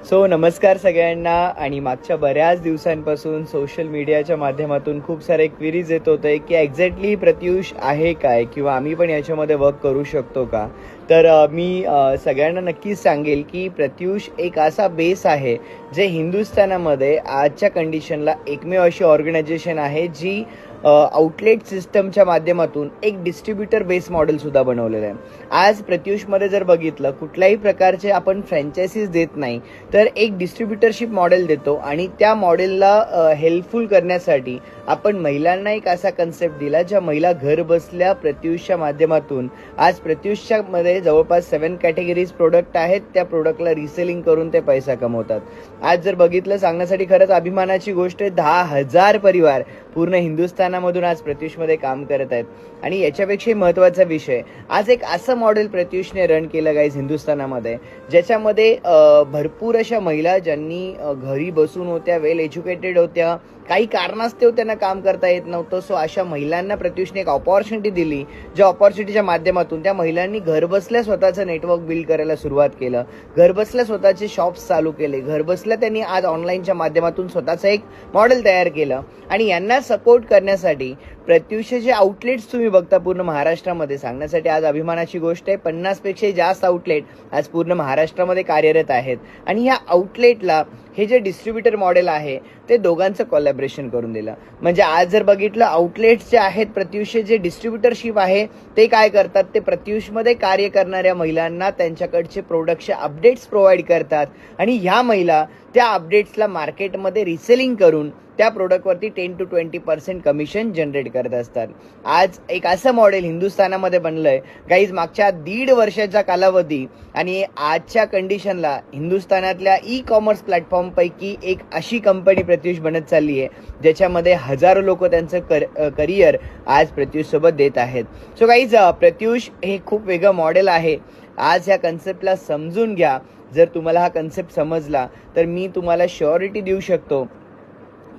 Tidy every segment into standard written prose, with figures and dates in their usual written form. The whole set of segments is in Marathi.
नमस्कार सगळ्यांना. आणि मागच्या बऱ्याच दिवसांपासून सोशल मीडियाच्या माध्यमातून खूप सारे क्विरीज येत होते की एक्झॅक्टली प्रत्युष आहे काय, किंवा आम्ही पण याच्यामध्ये वर्क करू शकतो का. तर मी सगळ्यांना नक्कीच सांगेल की प्रत्युष एक असा बेस आहे जे हिंदुस्थानामध्ये आजच्या कंडिशनला एकमेव अशी ऑर्गनायझेशन आहे जी आउटलेट सिस्टमच्या माध्यमातून एक डिस्ट्रीब्युटर बेस मॉडेल सुद्धा बनवलेलं आहे. आज प्रत्युषमध्ये जर बघितलं, कुठल्याही प्रकारचे आपण फ्रँचायसीज देत नाही, तर एक डिस्ट्रीब्युटरशिप मॉडेल देतो आणि त्या मॉडेलला हेल्पफुल करण्यासाठी आपण महिलांना एक असा कन्सेप्ट दिला ज्या महिला घर बसल्या प्रत्युषच्या माध्यमातून आज प्रत्युषच्या मध्ये जवळपास 7 कॅटेगरीज प्रोडक्ट आहेत, त्या प्रोडक्टला रिसेलिंग करून ते पैसा कमवतात. आज जर बघितलं, सांगण्यासाठी खरंच अभिमानाची गोष्ट आहे, 10,000 परिवार पूर्ण हिंदुस्थानामधून आज प्रत्युषमध्ये काम करत आहेत. आणि याच्यापेक्षा महत्त्वाचा विषय, आज एक असं मॉडेल प्रत्युषने रन केलं गाईज हिंदुस्थानामध्ये, ज्याच्यामध्ये भरपूर अशा महिला ज्यांनी घरी बसून होत्या, वेल एज्युकेटेड होत्या, काही कारणास्तव त्यांना काम करता येत नव्हतं. सो अशा महिलांना प्रत्युषने एक ऑपॉर्च्युनिटी दिली, ज्या ऑपॉर्च्युनिटीच्या माध्यमातून त्या महिलांनी घरबसल्या स्वतःचं नेटवर्क बिल्ड करायला सुरुवात केलं, घरबसल्या स्वतःचे शॉप्स चालू केले, घरबसल्या त्यांनी आज ऑनलाईनच्या माध्यमातून स्वतःचं एक मॉडेल तयार केलं. आणि यांना सपोर्ट करण्यासाठी प्रत्युषचे आउटलेट्स तुम्ही बघता पूर्ण महाराष्ट्रामध्ये. सांगण्यासाठी आज अभिमानाची गोष्ट आहे, 50पेक्षाही जास्त आउटलेट आज पूर्ण महाराष्ट्रामध्ये कार्यरत आहेत. आणि या आउटलेटला हे जे डिस्ट्रीब्युटर मॉडेल आहे ते दोघांचं कोलॅबरेशन करून दिलं. म्हणजे आज जर बघितलं, आउटलेट्स जे आहेत प्रत्युषचे जे डिस्ट्रीब्युटरशिप आहे ते काय करतात, ते प्रत्युषमध्ये कार्य करणाऱ्या महिलांना त्यांच्याकडचे प्रोडक्टचे अपडेट्स प्रोव्हाइड करतात आणि ह्या महिला त्या अपडेट्सला मार्केटमध्ये रिसेलिंग करून त्या प्रोडक्टवरती 10 to 20% कमिशन जनरेट करत असतात. आज एक असं मॉडेल हिंदुस्थानामध्ये बनलंय गाईज मागच्या 1.5 वर्षाचा कालावधी. आणि आजच्या कंडिशनला हिंदुस्थानातल्या ई-कॉमर्स प्लॅटफॉर्मपैकी एक अशी कंपनी प्रत्युष बनत चालली आहे ज्याच्यामध्ये हजारो लोक त्यांचं करिअर आज प्रत्युष सोबत देत आहेत. सो गाईज, प्रत्युष हे खूप वेगळं मॉडेल आहे. आज ह्या कन्सेप्टला समजून घ्या. जर तुम्हाला हा कन्सेप्ट समजला तर मी तुम्हाला श्युरिटी देऊ शकतो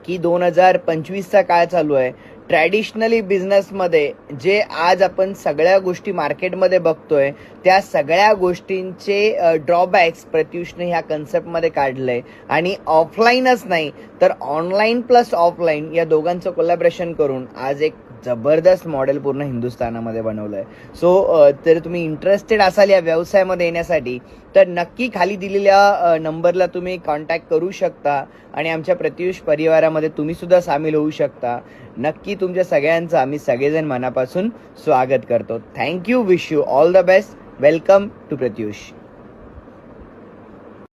की 2025चा काळ चालू आहे. ट्रॅडिशनली बिझनेसमध्ये जे आज आपण सगळ्या गोष्टी मार्केटमध्ये बघतोय, त्या सगळ्या गोष्टींचे ड्रॉबॅक्स प्रत्युषने ह्या कन्सेप्टमध्ये काढलंय. आणि ऑफलाईनच नाही तर ऑनलाईन प्लस ऑफलाईन या दोघांचं कोलॅबरेशन करून आज एक जबरदस्त मॉडेल पूर्ण हिंदुस्थानामध्ये बनवलंय. सो जर तुम्ही इंटरेस्टेड असाल या व्यवसायामध्ये येण्यासाठी तर नक्की खाली दिलेल्या नंबरला तुम्ही कॉन्टॅक्ट करू शकता आणि आमच्या प्रत्युष परिवारामध्ये तुम्ही सुद्धा सामील होऊ शकता. नक्की तुमच्या सगळ्यांचं आम्ही सगळेजण मनापासून स्वागत करतो. Thank you. Wish you all the best. Welcome to Pratyush.